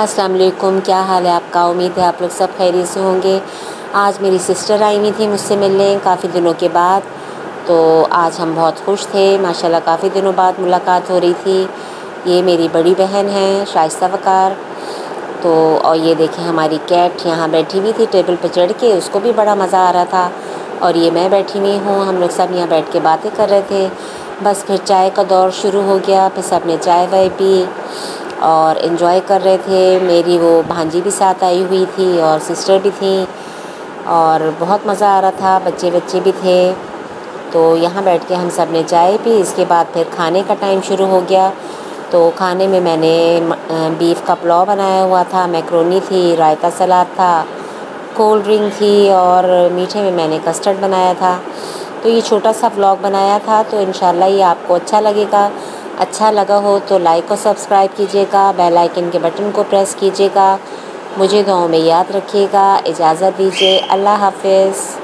अस्सलाम वालेकुम, क्या हाल है आपका। उम्मीद है आप लोग सब खैरियत से होंगे। आज मेरी सिस्टर आई हुई थी मुझसे मिलने काफ़ी दिनों के बाद, तो आज हम बहुत खुश थे। माशाल्लाह काफ़ी दिनों बाद मुलाकात हो रही थी। ये मेरी बड़ी बहन है शाइस्ता वक़ार। तो और ये देखें हमारी कैट यहाँ बैठी हुई थी टेबल पर चढ़ के, उसको भी बड़ा मज़ा आ रहा था। और ये मैं बैठी हुई हूँ, हम लोग सब यहाँ बैठ के बातें कर रहे थे। बस फिर चाय का दौर शुरू हो गया, फिर सब ने चाय वाय पी और इन्जॉय कर रहे थे। मेरी वो भांजी भी साथ आई हुई थी और सिस्टर भी थी और बहुत मज़ा आ रहा था, बच्चे बच्चे भी थे। तो यहाँ बैठ के हम सब ने चाय पी। इसके बाद फिर खाने का टाइम शुरू हो गया। तो खाने में मैंने बीफ का पुलाव बनाया हुआ था, मैक्रोनी थी, रायता सलाद था, कोल्ड ड्रिंक थी और मीठे में मैंने कस्टर्ड बनाया था। तो ये छोटा सा व्लॉग बनाया था, तो इंशाल्लाह ये आपको अच्छा लगेगा। अच्छा लगा हो तो लाइक और सब्सक्राइब कीजिएगा, बेल आइकन के बटन को प्रेस कीजिएगा। मुझे दुआओं में याद रखिएगा। इजाज़त दीजिए, अल्लाह हाफ़िज़।